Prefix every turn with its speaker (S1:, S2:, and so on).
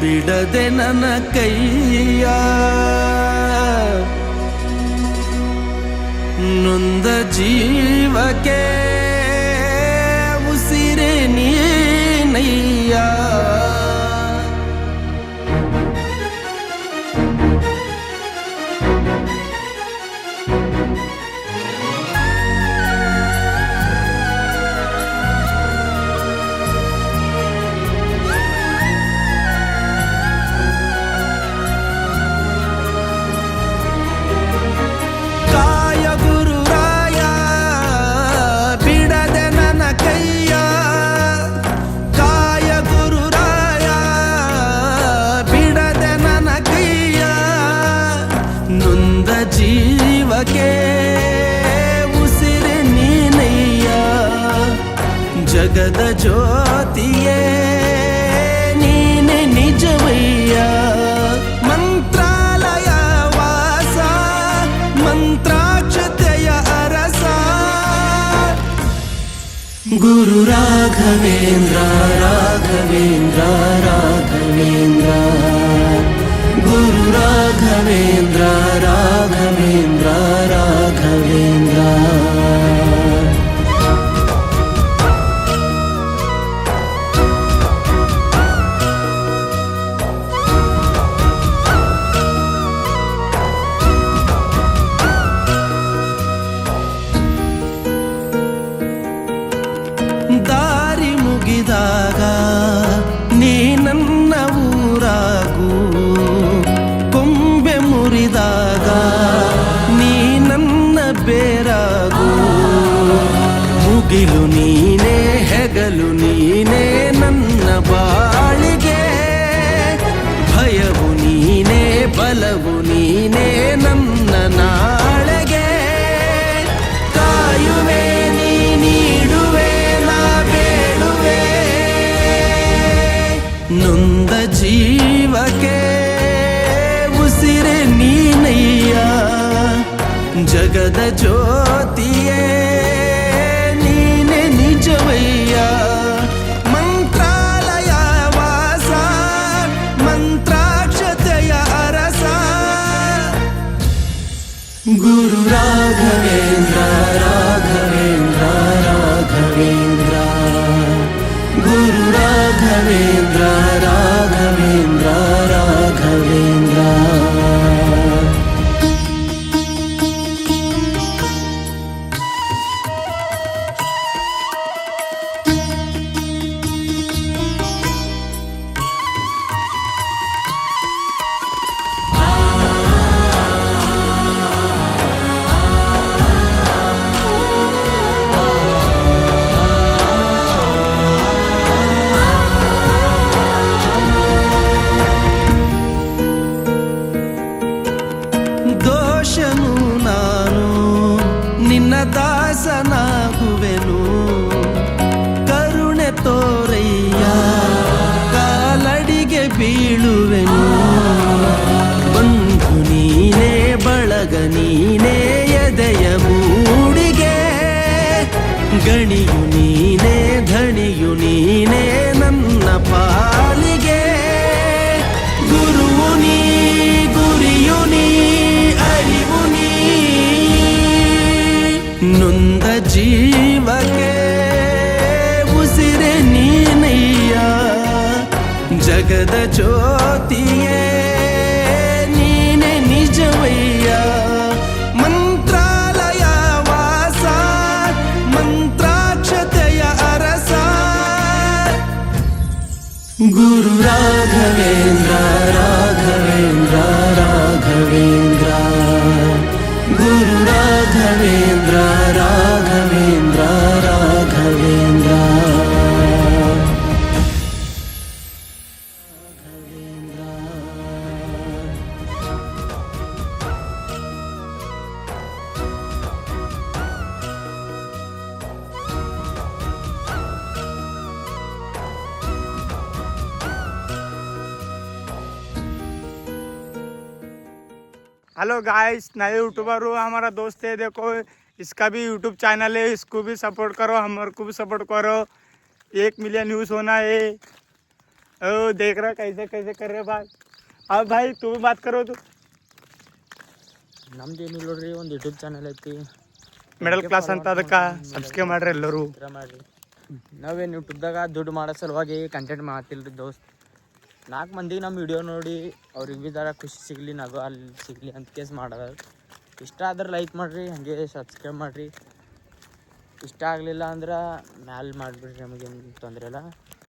S1: ಬಿಡದೆ ನನ್ನ ಕೈಯ ನೊಂದ ಜೀವಕ್ಕೆ ಉಸಿರೇ ನೀನಯ್ಯ ಜೀವಕ್ಕೆ ಉಸಿರು ನೀನಯ್ಯ ಜಗದ ಜ್ಯೋತಿಯೇ ನೀನೆ ನಿಜವಯ್ಯ ಮಂತ್ರಾಲಯ ವಾಸ ಮಂತ್ರಾಕ್ಷತೆಯ ಅರಸ ಗುರು ರಾಘವೇಂದ್ರ ರಾಘವೇಂದ್ರ ರಾಘವೇಂದ್ರ ಗುರು ರಾಘವೇಂದ್ರ ರಾಘವೇಂದ್ರ ರಾಘವೇಂದ್ರ ದಾರಿ ಮುಗಿದಾಗ ನೀ ನನ್ನ ಊರಾಗೂ ಕೊಂಬೆ ಮುರಿದಾಗ ನೀ ನನ್ನ ಬೇರಾಗೂ ಮುಗಿಲು ನೀನೇ ಹೆಗಲು ನೀನೇ ನನ್ನ ಬಾಳಿಗೆ ಭಯವು ನೀನೇ ಬಲವು ನೀನೇ ನನ್ನ ನಾಳೆಗೆ ಕಾಯುವೆ ನೀ ನೀಡುವೆ ನಾ ಬೇಡುವೆ ನೊಂದ ಜೀವಕ್ಕೆ ಉಸಿರೇ ನೀನಯ್ಯ ಜಗದ ಜ್ಯೋತಿಯೇ ನೀನೆ ನಿಜವಯ್ಯ ಮಂತ್ರಾಲಯ ವಾಸ ಮಂತ್ರಾಕ್ಷತೆಯ ಅರಸ ಗುರು ರಾಘವೇಂದ್ರ ರಾಘವೇಂದ್ರ ರಾಘವೇಂದ್ರ ಗುರು ರಾಘವೇಂದ್ರ ರಾಘವೇಂದ್ರ ರಾಘವೇಂದ್ರ ದೋಷನು ನಾನು ನಿನ್ನ ದಾಸನಾಗುವೆನು ಕರುಣೆ ತೋರಯ್ಯ ಕಾಲಡಿಗೆ ಬೀಳುವೆನು ಬಂಧು ನೀನೇ ಬಳಗ ನೀನೇ ಎದೆಯ ಮೂಡಿಗೆ ಗಣಿಯು ನೀನೇ ಧಣಿಯು ನೀನೇ ನನ್ನ ಪಾಲಿಗೆ ಗುರುವು ನೀ ಗುರಿಯು ನೀ ಅರಿವು ನೀ ನೊಂದ ಜೀವಕ್ಕೆ ಉಸಿರೇ ನೀನಯ್ಯ ಜಗದ ಜ್ಯೋತಿಯೇ ನೀನೆ ನಿಜವಯ್ಯ ಮಂತ್ರಾಲಯ ವಾಸ ಮಂತ್ರಾಕ್ಷತೆಯ ಅರಸ ಗುರು ರಾಘವೇಂದ್ರ ರಾಘವೇಂದ್ರ ರಾಘವೇಂದ್ರ ಗುರು ರಾಘವೇಂದ್ರ ರಾಘವೇಂದ್ರ ರಾಘವೇಂದ್ರ
S2: हेलो गाइस, नए यूट्यूबर हो, हमारा दोस्त है, देखो इसका भी यूट्यूब चैनल है, इसको भी सपोर्ट करो, हमारे को भी सपोर्ट करो। 1 मिलियन व्यूज़ होना है। ओ देख रहा कैसे कैसे कर रहे भाई. अब भाई तू भी बात करो तू.
S3: ನಮ್ದು ಏನಿಲ್ಲ ನೋಡ್ರಿ, ಒಂದು ಯೂಟ್ಯೂಬ್ ಚಾನಲ್ ಐತಿ,
S2: ಮಿಡಲ್ ಕ್ಲಾಸ್ ಅಂತ ಅದಕ್ಕೆ ಸಬ್ಸ್ಕ್ರೈಬ್ ಮಾಡ್ರಿ ಎಲ್ಲರೂ.
S3: ಮಾಡ್ರಿ. ನಾವೇನು ಯೂಟ್ಯೂಬ್ದಾಗ ದುಡ್ಡು ಮಾಡೋ ಸಲುವಾಗಿ ಕಂಟೆಂಟ್ ಮಾಡ್ತಿಲ್ರಿ ದೋಸ್ತ್. 4 ಮಂದಿಗೆ ನಮ್ಮ ವಿಡಿಯೋ ನೋಡಿ ಅವ್ರಿಗೆ ಬಿ ಜರ ಖುಷಿ ಸಿಗಲಿ, ನಗು ಅಲ್ಲಿ ಸಿಗಲಿ ಅಂತ ಕೇಸ್ ಮಾಡೋದು. ಇಷ್ಟ ಆದ್ರೆ ಲೈಕ್ ಮಾಡಿರಿ, ಹಾಗೆ ಸಬ್ಸ್ಕ್ರೈಬ್ ಮಾಡಿರಿ. ಇಷ್ಟ ಆಗಲಿಲ್ಲ ಅಂದ್ರೆ ಮ್ಯಾಲೆ ಮಾಡಿಬಿಡ್ರಿ, ನಮಗೇನು ತೊಂದರೆ ಇಲ್ಲ.